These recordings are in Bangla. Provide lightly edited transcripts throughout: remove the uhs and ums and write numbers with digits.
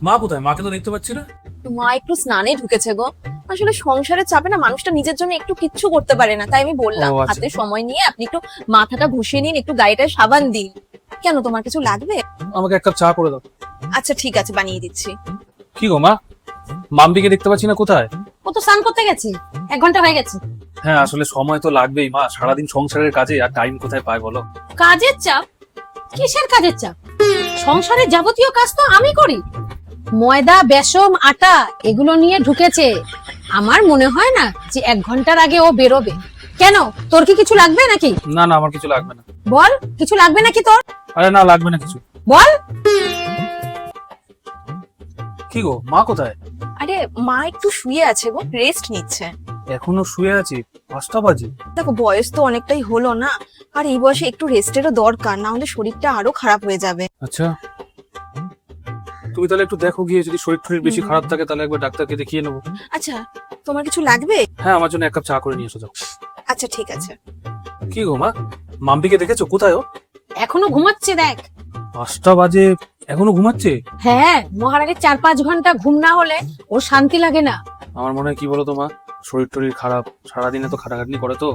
মা কোথায়? মাকে তো দেখতে পাচ্ছি না। মা একটু স্নানে ঢুকেছে গো। আসলে সংসারের চাপে না মানুষটা নিজের জন্য একটু কিচ্ছু করতে পারে না, তাই আমি বললাম ও, আচ্ছা। হাতে সময় নিয়ে আপনি একটু মাথাটা ঘুষিয়ে নিন, একটু গায়েটায় সাবান দিন। কেন, তোমার কিছু লাগবে? আমাকে এক কাপ চা করে দাও। আচ্ছা ঠিক আছে, বানিয়ে দিচ্ছি। কি গো মা, মাম্পিকে দেখতে পাচ্ছি না, কোথায়? ও তো স্নান করতে গেছে, 1 ঘন্টা হয়ে গেছে। হ্যাঁ, আসলে সময় তো লাগবেই মা, সারাদিন সংসারের কাজে আর টাইম কোথায় পায় বলো? কাজের চাপ? কিসের কাজের চাপ? সংসারের যাবতীয় কাজ তো আমি করি। ময়দা, বেসন, আটা এগুলো নিয়ে ঢুকেছে। আমার মনে হয় না যে 1 ঘন্টার আগে ও বেরোবে। কেন, তোর কি কিছু লাগবে নাকি? না না, আমার কিছু লাগবে না। বল, কিছু লাগবে নাকি তোর? আরে না, লাগবে না কিছু। বল। কি গো, মা কোথায়? আরে মা একটু শুয়ে আছে গো, রেস্ট নিচ্ছে। এখনো শুয়ে আছি? 5টা বাজে। দেখো বয়স তো অনেকটাই হলো না, আর এই বয়সে একটু রেস্টেরও দরকার, না হলে শরীরটা আরো খারাপ হয়ে যাবে। আচ্ছা, তুমি তাহলে একটু দেখো গিয়ে, যদি শরীর টরীর বেশি খারাপ থাকে তাহলে একবার ডাক্তারকে দেখিয়ে নেবো। আচ্ছা, তোমার কিছু লাগবে? হ্যাঁ, আমার জন্য এক কাপ চা করে নিয়ে এসো যাও। আচ্ছা ঠিক আছে। কি গো মা, মাম্পিকে দেখেছো? কোথায় ও? এখনো ঘুমাচ্ছে দেখ। 5টা বাজে, এখনো ঘুমাচ্ছে? হ্যাঁ, মহারানীর 4-5 ঘন্টা ঘুম না হলে ওর শান্তি লাগে না। আমার মনে হয় কি বলো তো মা, শরীর টরীর খারাপ, সারাদিনে তো খাটাখাটনি করে তো।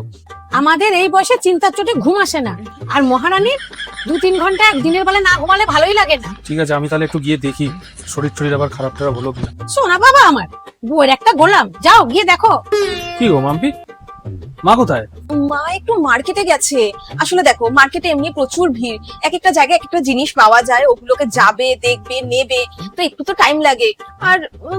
আমাদের এই বয়সে চিন্তার চোটে ঘুম আসে না, আর মহারানীর 2-3 ঘন্টা একদিনের বেলা না ঘুমালে ভালোই লাগে না। ঠিক আছে, আমি তাহলে একটু গিয়ে দেখি শরীর টরীর আবার খারাপ টারাপ হলো কিনা। সোনা বাবা আমার, বউয়ের একটা গোলাম, যাও গিয়ে দেখো। কি গো মাম্পি, মা কোথায়? মা একটু মার্কেটে গেছে। আসলে দেখো, মার্কেটে এমনি প্রচুর ভিড়, এক একটা জায়গায় এক একটা জিনিস পাওয়া যায়, ওগুলোকে যাবে, দেখবে, নেবে, তো একটু তো টাইম লাগে। আর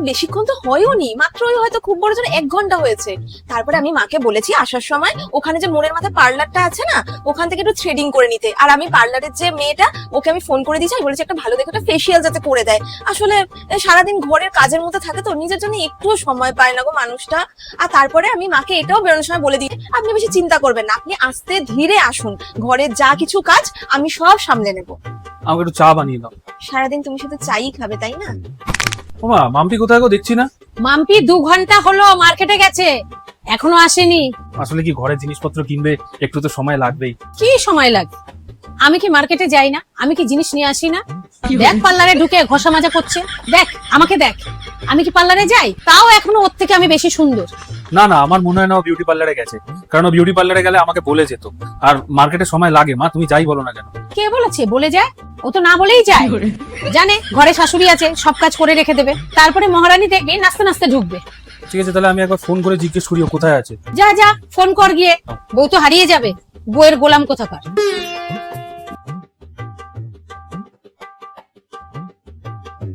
বেশিক্ষণ তো হয়ও নি, মাত্র ওই হয়তো খুব বড় জোর 1 ঘন্টা হয়েছে। তারপরে আমি মাকে বলেছি আসার সময় ওখানে যে মোড়ের মাথায় পার্লারটা আছে না, ওখান থেকে একটু থ্রেডিং করে নিতে। আর আমি পার্লারের যে মেয়েটা, ওকে আমি ফোন করে দিয়েছি, আমি বলেছি একটা ভালো দেখে একটা ফেসিয়াল যাতে করে দেয়। আসলে সারাদিন ঘরের কাজের মধ্যে থাকে তো, নিজের জন্য একটুও সময় পায় না গো মানুষটা। আর তারপরে আমি মাকে এটাও বেরোনোর সময় বলে দিই, আপনি বেশি চিন্তা করবেন না, আপনি আস্তে ধীরে আসুন, ঘরের যা কিছু কাজ আমি সব সামলে নেব। আমাকে একটু চা বানিয়ে দাও। সারাদিন তুমি শুধু চাই খাবে, তাই না? ও মা, মাম্পি কোথায় গো, দেখছি না। মাম্পি 2 ঘন্টা হলো মার্কেটে গেছে, এখনো আসেনি। আসলে কি, ঘরের জিনিসপত্র কিনবে, একটু তো সময় লাগবেই। কি সময় লাগে? আমি কি মার্কেটে যাই না? আমি কি জিনিস নিয়ে আসি না? দেখ, পার্লারে ঢুকে ঘষা মাজা করছে, দেখ আমাকে দেখ। আমি কি পার্লারে যাই? তাও এখনো ওর থেকে আমি বেশি সুন্দর। না না, আমার মনে হয় না ও বিউটি পার্লারে গেছে, কারণ ও বিউটি পার্লারে গেলে আমাকে বলে যেত। আর মার্কেটে সময় লাগে মা, তুমি যাই বলো না কেন। কে বলেছে বলে যায়? ও তো না বলেই যায়। জানে ঘরে শাশুড়ি আছে, সব কাজ করে রেখে দেবে, তারপরে মহারানী দেখবি নাচতে নাচতে ঢুকবে। ঠিক আছে, তাহলে আমি একবার ফোন করে জিজ্ঞেস করি ও কোথায় আছে। যা যা, ফোন কর গিয়ে, বউ তো হারিয়ে যাবে, বউয়ের গোলাম কোথাকার।